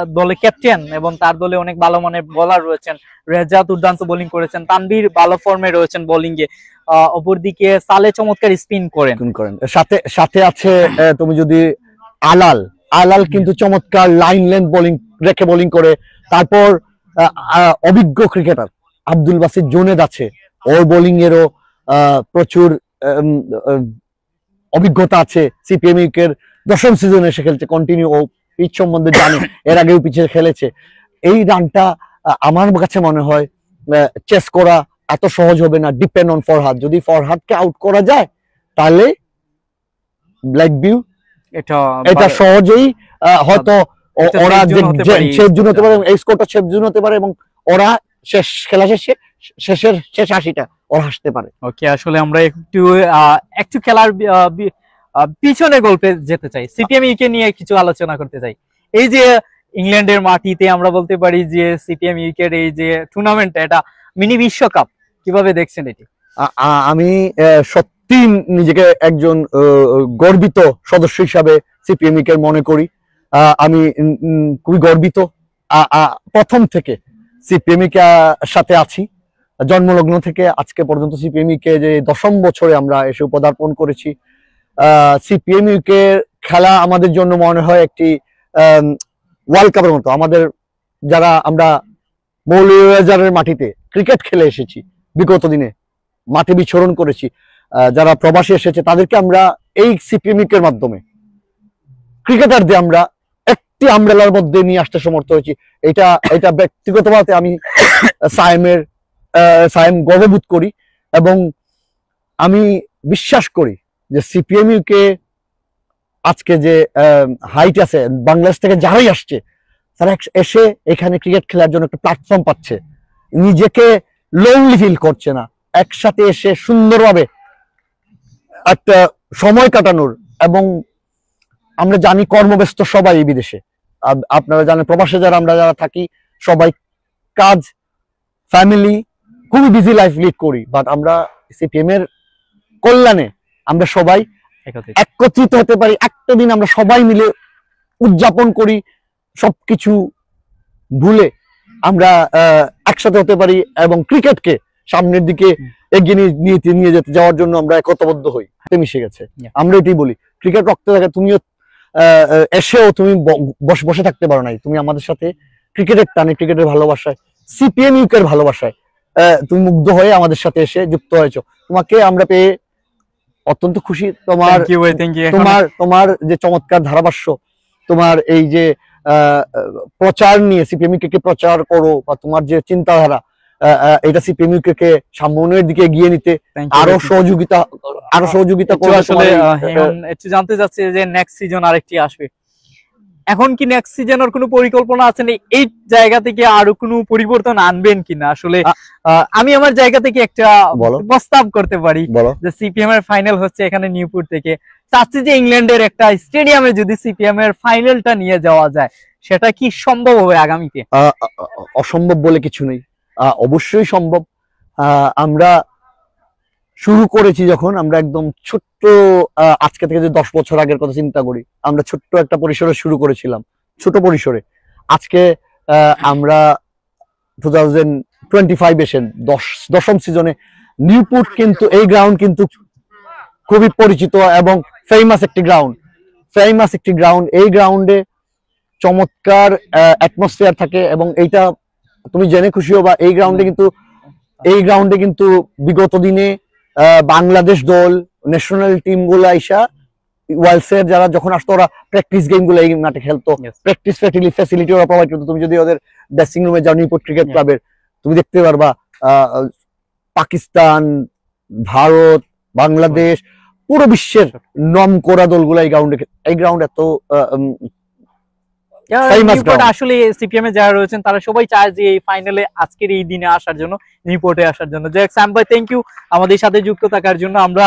দলে ক্যাপ্টেন এবং তার দলে অনেক ভালো মানের বোলার রয়েছেন। রেজা দুর্দান্ত বোলিং করেছেন, তানভীর ভালো ফর্মে রয়েছেন বোলিং এ। অপরদিকে সালে চমৎকার স্পিন করেন। সাথে সাথে আছে তুমি যদি আলাল কিন্তু চমৎকার লাইন লেন্থ বোলিং রেখে বোলিং করে। তারপর অভিজ্ঞ ক্রিকেটার আব্দুল বাসিত জুনেদ আছে, ওর বোলিং এরও প্রচুর অভিজ্ঞতা আছে। সিপিএম এর 10ম সিজনে এসে খেলছে, কন্টিনিউ ও পিচ সম্বন্ধে জানে, এর আগেও পিচে খেলেছে। এই রানটা আমার কাছে মনে হয় চেস করা এত সহজ হবে না, ডিপেন্ড অন ফরহাদ। যদি ফরহাদকে আউট করা যায় তাহলে ব্ল্যাক বিউ এটা সহজেই হয়তো ওরা সেফ জোন হতে পারে, এই স্কোরটা সেফ জোন হতে পারে এবং ওরা খেলা শেষের শেষ 80টা ওরা হাসতে পারে। ওকে, আসলে আমরা একটু খেলার পিছনে গল্পে যেতে চাই, সিপিএম ইউকে নিয়ে কিছু আলোচনা করতে চাই। এই যে ইংল্যান্ডের মাটিতে আমরা বলতে পারি যে সিপিএম ইউকের এই যে টুর্নামেন্টটা, এটা মিনি বিশ্বকাপ, কিভাবে দেখছেন এটি? আমি সত্যি নিজেকে একজন গর্বিত সদস্য হিসাবে সিপিএম ইউকের মনে করি। আমি খুবই গর্বিত, প্রথম থেকে সিপিএম ইউকের সাথে আছি, জন্মলগ্ন থেকে আজকে পর্যন্ত। সিপিএম ইউকে যে 10ম বছরে আমরা এসে পদার্পণ করেছি। সিপিএম ইউকে খেলা আমাদের জন্য মনে হয় একটি ওয়ার্ল্ড কাপের মতো। আমাদের যারা আমরা মৌলভীবাজারের মাটিতে ক্রিকেট খেলে এসেছি, বিগত দিনে মাঠে বিচরণ করেছি, যারা প্রবাসী এসেছে তাদেরকে আমরা এই সিপিএম ইউকের মাধ্যমে ক্রিকেটারদের আমরা একটি আমব্রেলার মধ্যে নিয়ে আসতে সমর্থ হয়েছি। এটা ব্যক্তিগতভাবে আমি সায়েম গর্ববোধ করি এবং আমি বিশ্বাস করি যে সিপিএম ইউকে আজকে যে হাইট আছে, বাংলাদেশ থেকে যারাই আসছে তারা এসে এখানে ক্রিকেট খেলার জন্য একটা প্ল্যাটফর্ম পাচ্ছে, নিজেকে লোনলি ফিল করছে না, একসাথে এসে সুন্দরভাবে একটা সময় কাটানোর। এবং আমরা জানি কর্মব্যস্ত সবাই বিদেশে, আপনারা জানেন প্রবাসে যারা থাকি সবাই কাজ, ফ্যামিলি, খুবই বিজি লাইফ লিড করি, বাট আমরা সিপিএম এর কল্যাণে আমরা সবাই একত্রিত হতে পারি, একটা দিন আমরা সবাই মিলে উদযাপন করি, সবকিছু ভুলে আমরা একসাথে হতে পারি এবং ক্রিকেটকে সামনের দিকে এগিয়ে নিয়ে যেতে যাওয়ার জন্য আমরা একতাবদ্ধ হই, মিশে গেছে। আমরা এটাই বলি, ক্রিকেট রক্তে থাকে, তুমিও এসেও তুমি বসে থাকতে পারো নাই, তুমি আমাদের সাথে ক্রিকেটের টানে, ক্রিকেটের ভালোবাসায়, সিপিএম ইউকের ভালোবাসায় তুমি মুগ্ধ হয়ে আমাদের সাথে এসে যুক্ত হয়েছো। তোমাকে আমরা পেয়ে অত্যন্ত খুশি। তোমার যে চমৎকার ধারাভাষ্য, তোমার এই যে প্রচার নিয়ে সিপিএম কে প্রচার করো, বা তোমার যে চিন্তাধারা, এটা সিপিএম কে সামনের দিকে এগিয়ে নিতে আরো সহযোগিতা করো। আসলে একটু জানতে চাচ্ছি যে নেক্সট সিজন আরেকটি আসবে, এখন কি নেক্সট সিজনের কোনো পরিকল্পনা আছে না? এই জায়গা থেকে আরো কোনো পরিবর্তন আনবেন কিনা? আসলে আমি আমার জায়গা থেকে একটা প্রস্তাব করতে পারি যে সিপিএম এর ফাইনাল হচ্ছে এখানে নিউপুর থেকে, চাচ্ছি যে ইংল্যান্ডের একটা স্টেডিয়ামে যদি সিপিএম এর ফাইনালটা নিয়ে যাওয়া যায়, সেটা কি সম্ভব হবে আগামীতে? অসম্ভব বলে কিছু নেই, অবশ্যই সম্ভব। আমরা শুরু করেছি যখন, আমরা একদম ছোট্ট, আজকে থেকে যে 10 বছর আগের কথা চিন্তা করি, আমরা ছোট্ট একটা পরিসরে শুরু করেছিলাম, ছোট পরিসরে। আজকে আমরা 2025 এসে 10ম সিজনে নিউপুট, কিন্তু এই গ্রাউন্ড কিন্তু খুবই পরিচিত এবং ফেমাস একটি গ্রাউন্ড। এই গ্রাউন্ডে চমৎকার অ্যাটমসফিয়ার থাকে এবং এইটা তুমি জেনে খুশি হবা, এই গ্রাউন্ডে কিন্তু বিগত দিনে বাংলাদেশ দল, ন্যাশনাল টিম গুলো আইসা ওয়ার্ল্ডসের যারা যখন আসতো, ওরা প্র্যাকটিস গেম গুলো এই মাঠে খেলতো, প্র্যাকটিস ফ্যাসিলিটি ওরা প্রোভাইড করতো। তুমি যদি ওদের ড্রেসিং রুমে যাও নিউপোর্ট ক্রিকেট ক্লাবের, তুমি দেখতে পারবা পাকিস্তান, ভারত, বাংলাদেশ, পুরো বিশ্বের নামকরা দলগুলো এই গ্রাউন্ড এত আসলে সিপিএম এ যারা রয়েছেন তারা সবাই চায় যে এই ফাইনালে আজকের এই দিনে আসার জন্য, নিউপোর্টে আসার জন্য। থ্যাংক ইউ আমাদের সাথে যুক্ত থাকার জন্য। আমরা